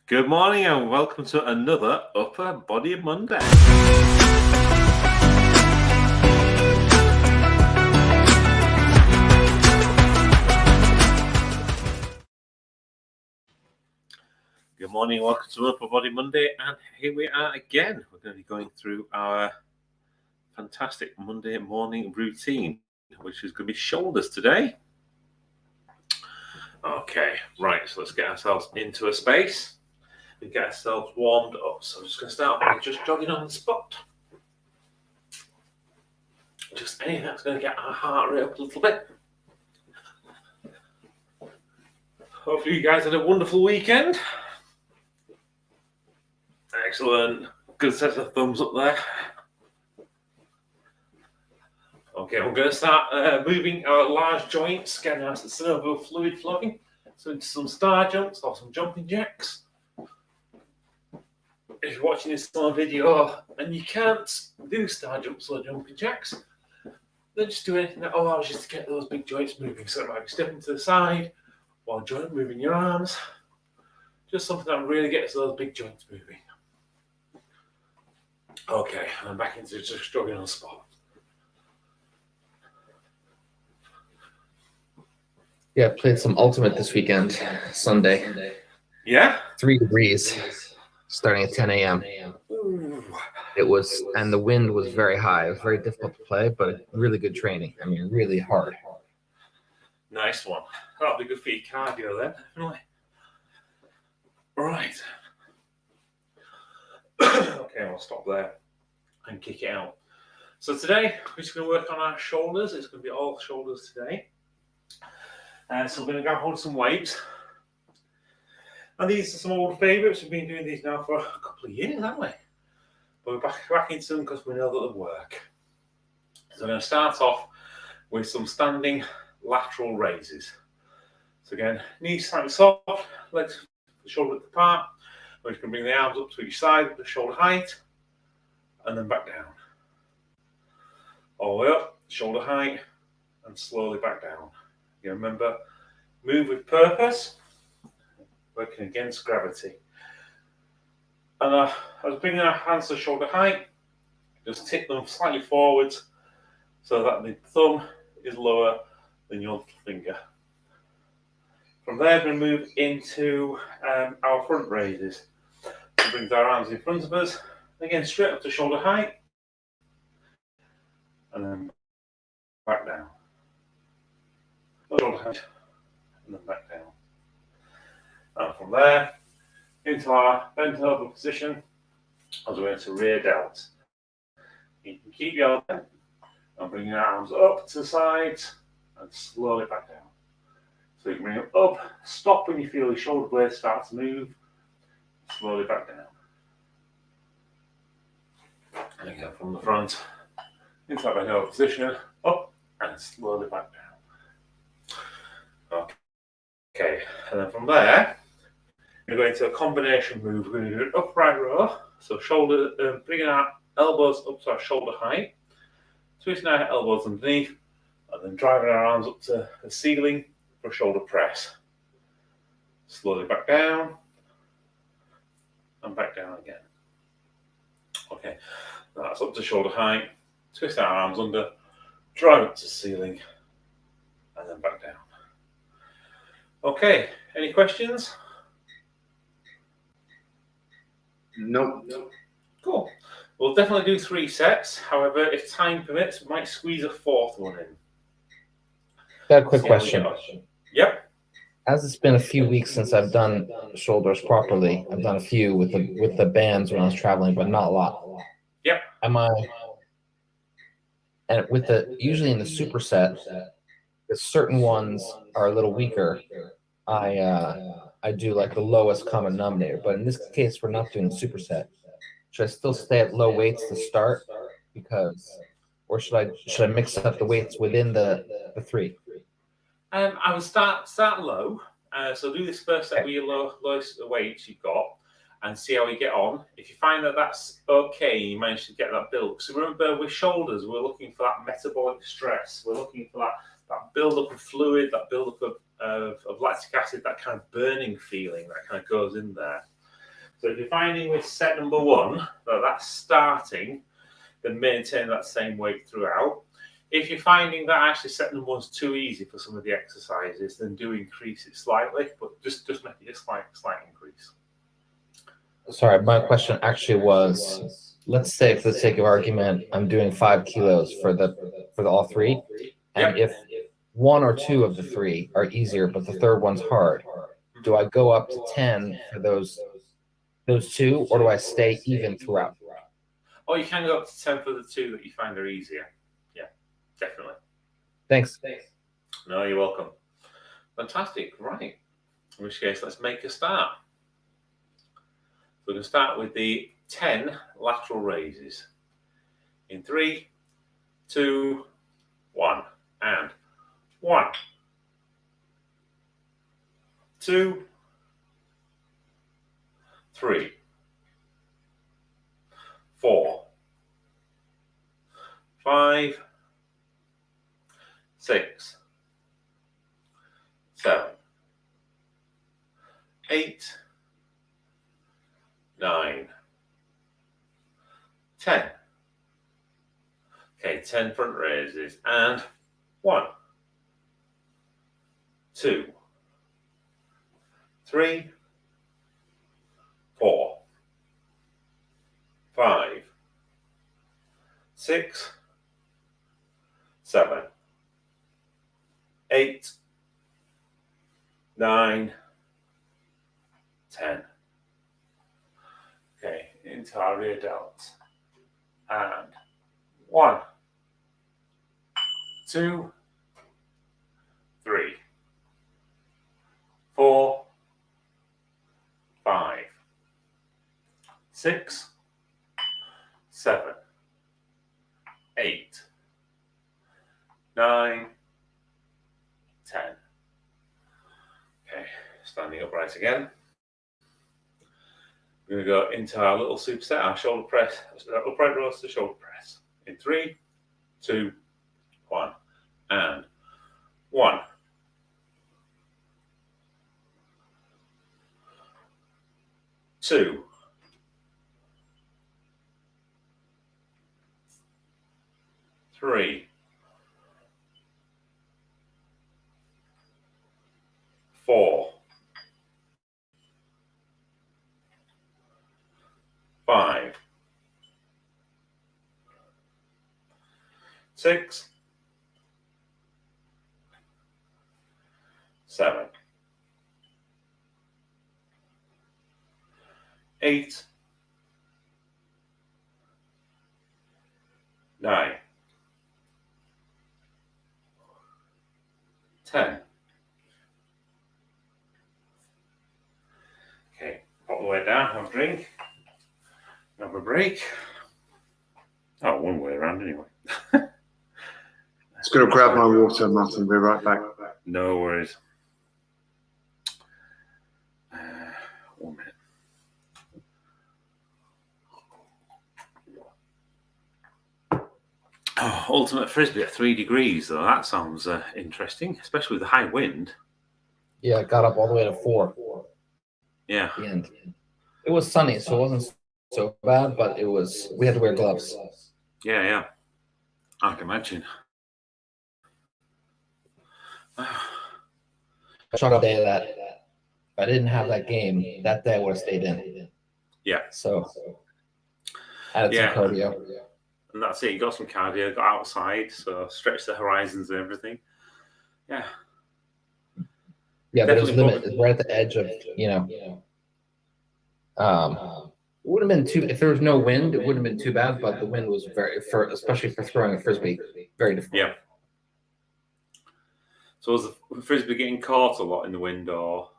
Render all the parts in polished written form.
Good morning and welcome to another Upper Body Monday. Good morning, welcome to Upper Body Monday, and here we are again. We're going to be going through our fantastic Monday morning routine, which is going to be shoulders today. Okay, right, so let's get ourselves into a space and get ourselves warmed up. So I'm just going to start by just jogging on the spot. Just anything that's going to get our heart rate up a little bit. Hopefully you guys had a wonderful weekend. Excellent. Good set of thumbs up there. Okay, we're going to start moving our large joints, getting our synovial fluid flowing. So into some star jumps or some jumping jacks. If you're watching this on video and you can't do star jumps or jumping jacks, then just do anything that allows you to get those big joints moving. So it might be stepping to the side while moving your arms. Just something that really gets those big joints moving. Okay, and I'm back into just jogging on the spot. Yeah, played some Ultimate this weekend, Sunday. Yeah? 3 degrees, starting at 10 a.m. It was, and the wind was very high. It was very difficult to play, but really good training. I mean, really hard. Nice one. That'll be good for your cardio then, definitely. Right. Okay, I'll stop there and kick it out. So today, we're just going to work on our shoulders. It's going to be all shoulders today. So we're going to grab hold of some weights. And these are some old favourites. We've been doing these now for a couple of years, haven't we? But we're back into them because we know that they work. So we're going to start off with some standing lateral raises. So again, knees slightly soft, legs shoulder width apart. We're just going to bring the arms up to each side with the shoulder height, and then back down. All the way up, shoulder height, and slowly back down. You remember, move with purpose, working against gravity. And I was bringing our hands to shoulder height, just tip them slightly forwards so that the thumb is lower than your little finger. From there, we're going to move into our front raises. So bring our arms in front of us, again straight up to shoulder height, and then back down. Shoulder height, and then back down. And from there, into our bent over position, as we're into rear delts. You can keep your bent and bring your arms up to the sides and slowly back down. So you can bring them up, stop when you feel your shoulder blades start to move, slowly back down. And again from the front, into that bent over position, up and slowly back down. Okay, and then from there, we're going to a combination move. We're going to do an upright row. So shoulder, bringing our elbows up to our shoulder height, twisting our elbows underneath, and then driving our arms up to the ceiling for a shoulder press. Slowly back down, and back down again. Okay, that's up to shoulder height, twist our arms under, drive up to the ceiling, and then back down. Okay, any questions? Nope. Cool. We'll definitely do 3 sets. However, if time permits, we might squeeze a 4th one in. Got a quick question. Yep. As it's been a few weeks since I've done shoulders properly, I've done a few with the bands when I was traveling, but not a lot. Yep. And with usually in the superset, if certain ones are a little weaker, I do like the lowest common denominator. But in this case, we're not doing the superset. Should I still stay at low weights to start, or should I mix up the weights within the 3? I would start low. So do this first set with your lowest weights you've got, and see how you get on. If you find that that's okay, you manage to get that build. So remember, with shoulders, we're looking for that metabolic stress. We're looking for that build-up of fluid, that build-up of lactic acid, that kind of burning feeling that kind of goes in there. So if you're finding with set number 1 that that's starting, then maintain that same weight throughout. If you're finding that actually set number 1's too easy for some of the exercises, then do increase it slightly, but just make it a slight increase. Sorry, my question actually was, let's say for the sake of argument, I'm doing 5 kilos for the all 3, and if 1 or 2 of the 3 are easier, but the third one's hard, do I go up to 10 for those 2, or do I stay even throughout? Oh, you can go up to 10 for the 2 that you find are easier. Yeah, definitely. Thanks. No, you're welcome. Fantastic. Right. In which case, let's make a start. We're going to start with the 10 lateral raises. In 3, 2, 1, and 1, 2, 3, 4, 5, 6, 7, 8, 9, 10. Okay, 10 front raises, and 1, 2, 3, 4, 5, 6, 7, 8, 9, 10. Okay, into our rear delts. And 1, 2, 3, 4, 5, 6, 7, 8, 9, 10. Okay, standing upright again. We're going to go into our little superset, our shoulder press, upright rows to shoulder press. In 3, 2, 1, and 1, 2, 3, 4, 5, 6, 7, 8, 9, 10. Okay, pop the way down, have a drink, have a break. Oh, one way around anyway. Just going to grab my water, Martin. We'll be right back. No worries. 1 minute. Oh, ultimate frisbee at 3 degrees, though. That sounds interesting, especially with the high wind. Yeah, it got up all the way to 4. Yeah. At the end. It was sunny, so it wasn't so bad, but we had to wear gloves. Yeah, yeah. I can imagine. Shot a day of that. If I didn't have that game, that day I would have stayed in. Yeah. So added some cardio. And that's it. You got some cardio, got outside, so stretch the horizons and everything. Yeah. Yeah, but it was limited. Right at the edge of, it wouldn't have been too, if there was no wind, it wouldn't have been too bad, but the wind was especially for throwing a frisbee, very difficult. Yeah. So was the frisbee getting caught a lot in the wind, or?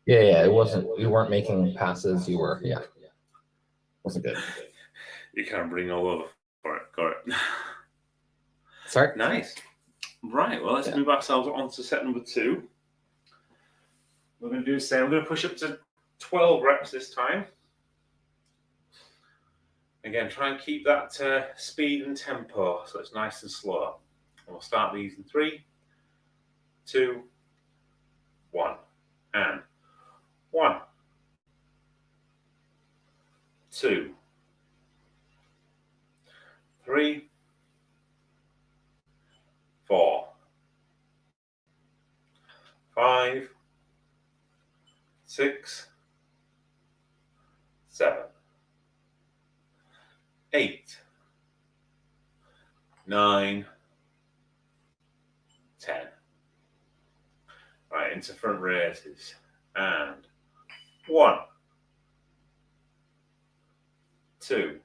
Yeah, it wasn't, you weren't making passes, you were, wasn't good. You can't bring all over for it, got it. Sorry? Nice. Right, well, let's move ourselves on to set number 2. We're going to do the same. We're going to push up to 12 reps this time. Again, try and keep that speed and tempo so it's nice and slow. And we'll start these in 3, 2, 1, and 1, 2, 3, 4, 5, 6, 7, 8, 9, 10. Right, into front raises. And 1, 2,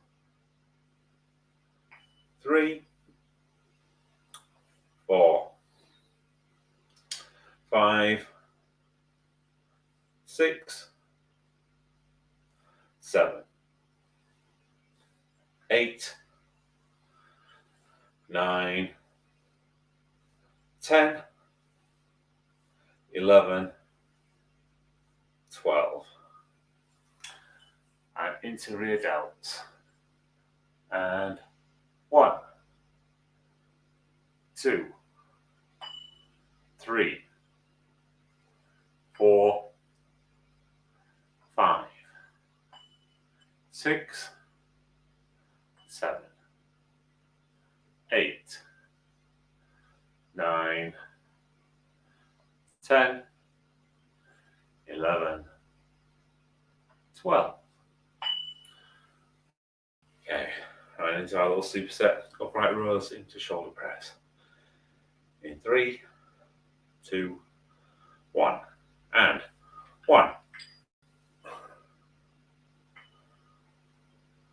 3, 4, 5, 6, 7, 8, 9, 10, 11, 12. And into rear delts. And 1, 2, 3, 4, 5, 6, 7, 8, 9, 10, 11, 12. Okay, right into our little superset upright rows into shoulder press. In 3, 2, 1, and 1,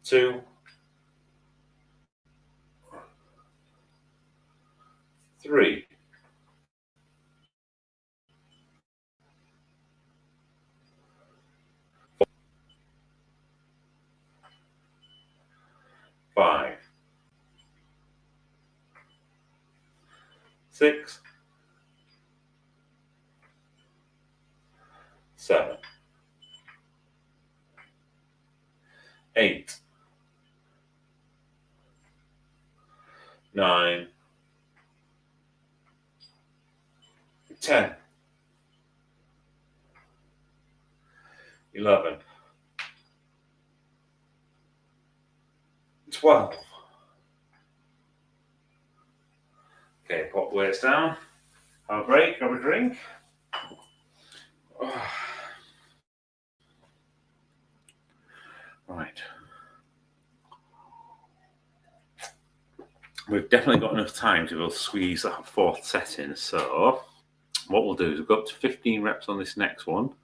2, 3, 5, 6, 7, 8, 9, 10, 11, 12. Okay, pop weights down. Have a break, have a drink. Right. We've definitely got enough time to be able to squeeze that fourth set in. So what we'll do is we'll go up to 15 reps on this next one.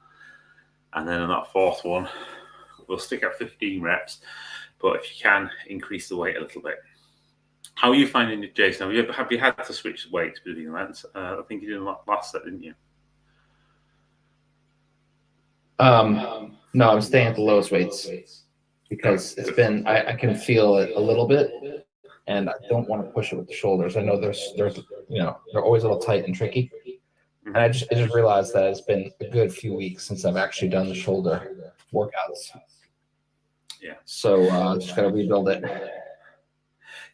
And then on that fourth one, we'll stick at 15 reps. But if you can, increase the weight a little bit. How are you finding it, Jason? Have you had to switch weights between lengths? I think you did last set, didn't you? No, I'm staying at the lowest weights because it's been, I can feel it a little bit and I don't want to push it with the shoulders. I know there's, you know, they're always a little tight and tricky. And I just realized that it's been a good few weeks since I've actually done the shoulder workouts. Yeah. So just got to rebuild it.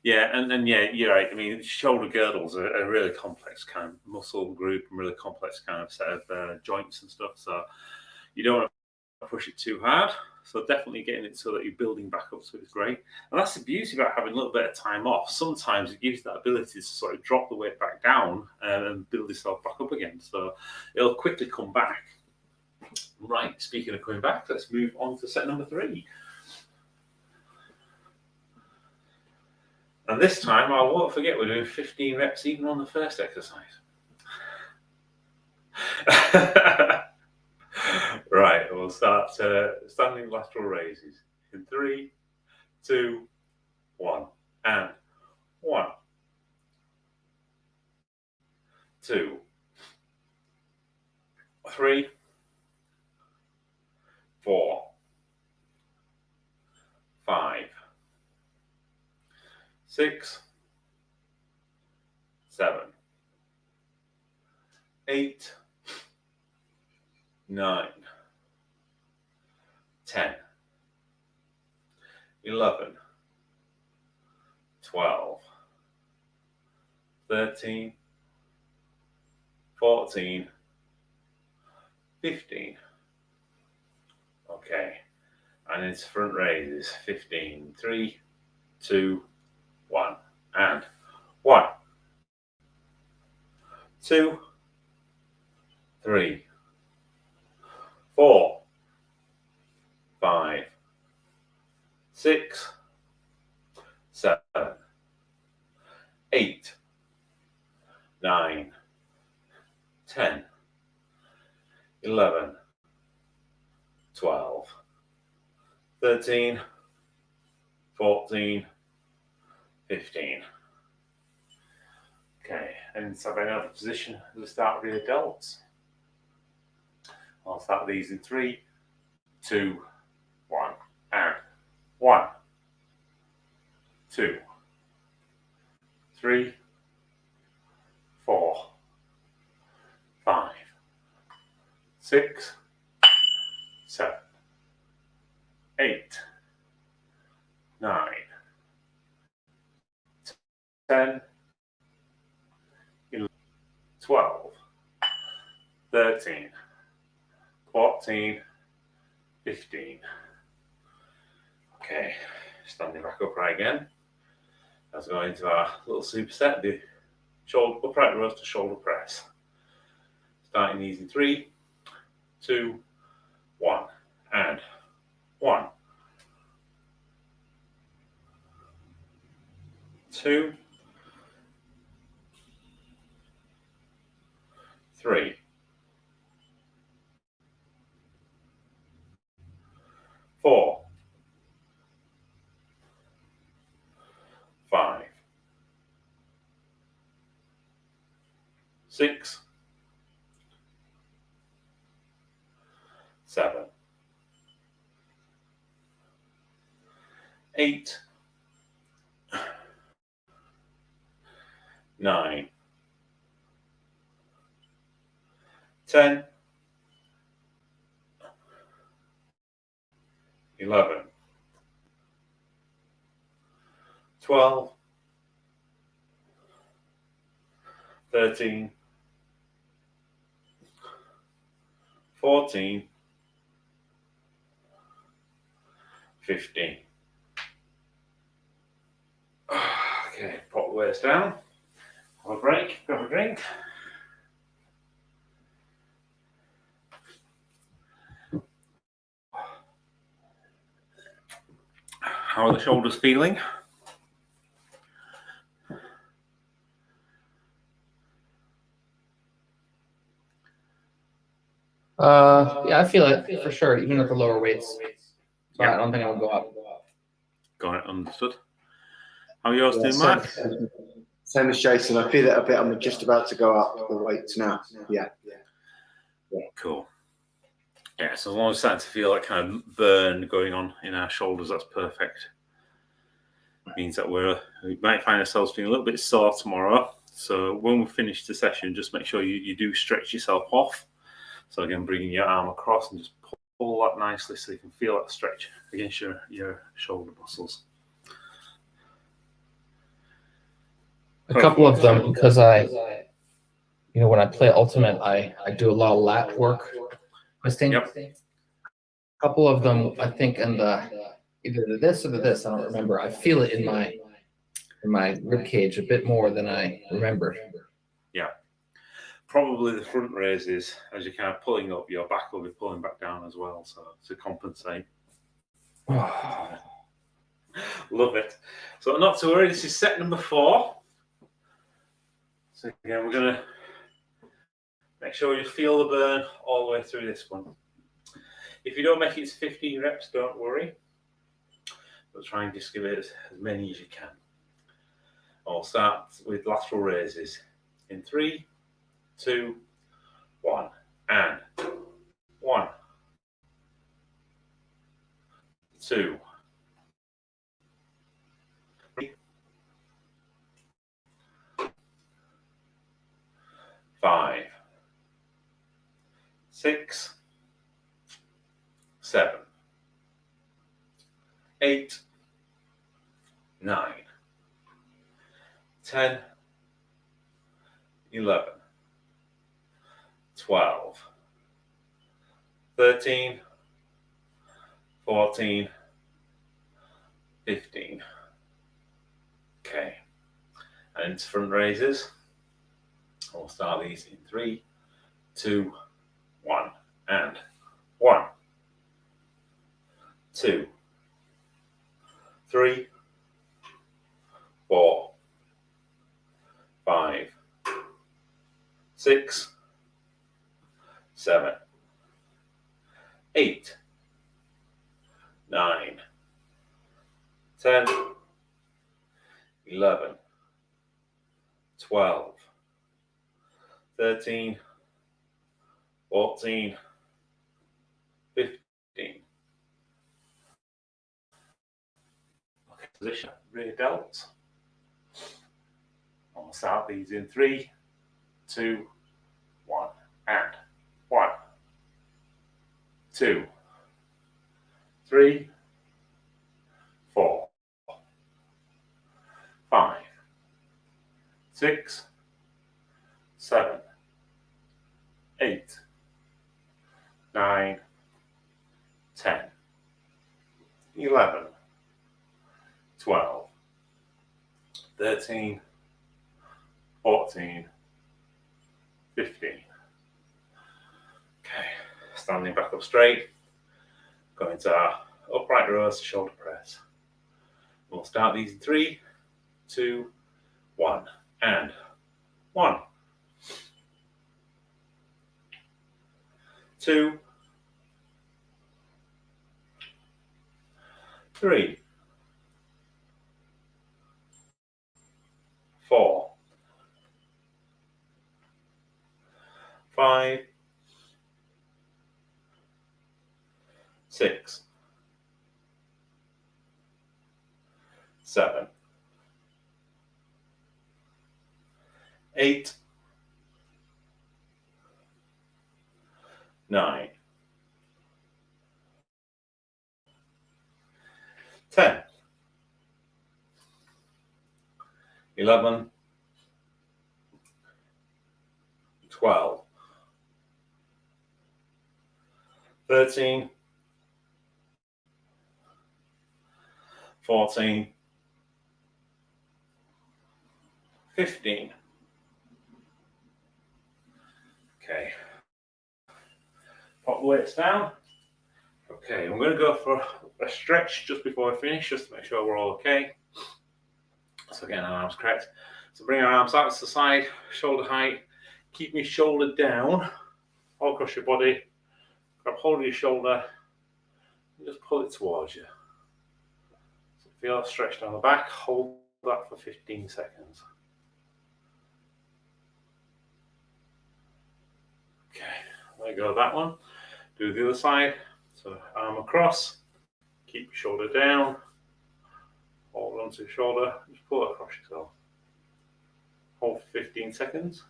Yeah, and yeah, you're right. I mean, shoulder girdles are a really complex kind of muscle group and really complex kind of set of joints and stuff. So you don't want to push it too hard. So definitely getting it so that you're building back up to it is great. And that's the beauty about having a little bit of time off. Sometimes it gives you that ability to sort of drop the weight back down and build yourself back up again. So it'll quickly come back. Right, speaking of coming back, let's move on to set number 3. And this time, I won't forget we're doing 15 reps even on the first exercise. Right, we'll start standing lateral raises. In 3, 2, 1, and 1, 2, 3, 4, 5, 6, 7, 8, 9, 10, 11, 12, 13, 14, 15. Okay. and into front raises. 15, 3, 2, 1, and 1, 2, 3, 4, 5, 6, 7, 8, 9, 10, 11, 12, 13, 14, 15. Okay, and so I know the position at the start of the delts. I'll start these in 3, 2, 1, and 1, 2, 3, 4, 5, 6, 7, 8, 9, 10, 11, 12, 13, 14, 15. Okay, standing back upright again. Let's go into our little superset, the shoulder upright rows to shoulder press. Starting these in 3, 2, 1, and 1, 2, 3, 4, 5, 6, 7, 8, 9, 10, 11, 12, 13, 14, 15. Okay, pop the weights down. Have a break, grab a drink. How are the shoulders feeling? Yeah, I feel it for sure, even at the lower weights. So Yeah. I don't think I would go up. Got it, understood. How are yours doing, same, Mark? same as Jason. I feel it a bit. I'm just about to go up the weights now. Yeah. Cool. Yeah, so as long as it's starting to feel that kind of burn going on in our shoulders, that's perfect. Means that we might find ourselves feeling a little bit sore tomorrow. So when we finish the session, just make sure you do stretch yourself off. So again, bringing your arm across and just pull that nicely so you can feel that stretch against your shoulder muscles. A couple of them, because when I play Ultimate, I do a lot of lat work, twisting. Yep. A couple of them, I think, in either this or this, I don't remember. I feel it in my rib cage a bit more than I remember. Yeah. Probably the front raises, as you're kind of pulling up, your back will be pulling back down as well, so to compensate. Love it. So not to worry, this is set number 4. So again, we're going to make sure you feel the burn all the way through this one. If you don't make it to 15 reps, don't worry. But try and just give it as many as you can. I'll start with lateral raises in 3, 2, 1, and 1, 2, 3, 5, 6, 7, 8, 9, 10, 11, 12, 13, 14, 15. Okay. And into front raises. We'll start these in 3, 2, 1. And 1, 2, 3, 4, 5, 6, 7, 8, 9, 10, 11, 12, 13, 14, 15. Okay, position, rear delts. I'll start these in 3, 2, 1, and 1, 2, 3, 4, 5, 6, 7, 8, 9, 10, 11, 12, 13, 14, 15. Okay, standing back up straight, going to our upright rows to shoulder press. We'll start these in 3, 2, 1, and 1, 2, 3, 4, 5, 6, 7, 8, 9, 10, 11, 12, 13, 14, 15. Okay. Pop the weights down. Okay, I'm going to go for a stretch just before I finish, just to make sure we're all okay. So getting our arms correct. So bring our arms out to the side, shoulder height. Keep your shoulder down, all across your body. Grab hold of your shoulder and just pull it towards you. So feel stretched down the back. Hold that for 15 seconds. Okay, let go of that one. Do the other side. So arm across, keep your shoulder down, hold onto your shoulder, just pull it across yourself. Hold for 15 seconds.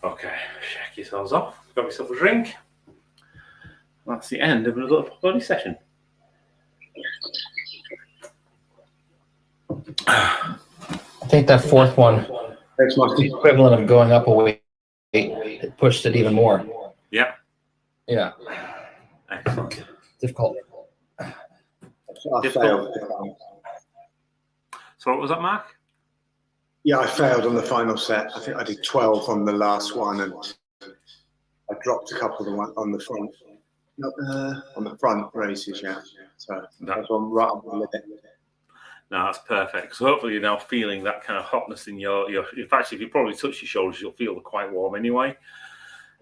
Okay, shake yourselves off, grab yourself a drink. That's the end of another body session. I think that fourth one Thanks, is Marty. the equivalent of going up a weight. It pushed it even more. Yeah. Yeah. Excellent. Difficult. I failed. So what was that, Mark? Yeah, I failed on the final set. I think I did 12 on the last one, and I dropped a couple on the front. On the front raises, yeah. So that's one right on the limit. No, that's perfect. So hopefully you're now feeling that kind of hotness in your in fact, if you probably touch your shoulders, you'll feel quite warm anyway.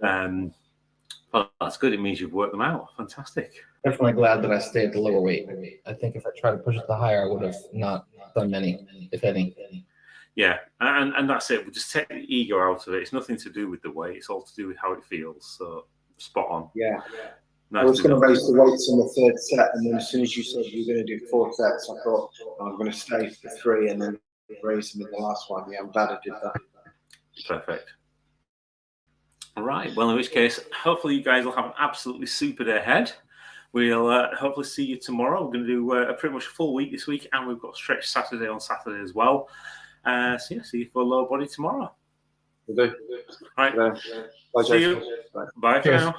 Well, that's good. It means you've worked them out. Fantastic. Definitely glad that I stayed at the lower weight. I think if I tried to push it to higher, I would have not done many, if any. Yeah, and that's it. We'll just take the ego out of it. It's nothing to do with the weight. It's all to do with how it feels. So spot on. Yeah. Nice. I was going to raise the weights in the third set, and then as soon as you said you were going to do 4 sets, I thought, oh, I'm going to stay for 3 and then raise them in the last one. Yeah, I'm glad I did that. Perfect. All right. Well, in which case, hopefully you guys will have an absolutely super day ahead. We'll hopefully see you tomorrow. We're going to do a pretty much full week this week, and we've got Stretch Saturday on Saturday as well. So yeah, see you for lower body tomorrow. We'll do. Right. Bye, See Jason. you. Bye. Bye for Cheers. now.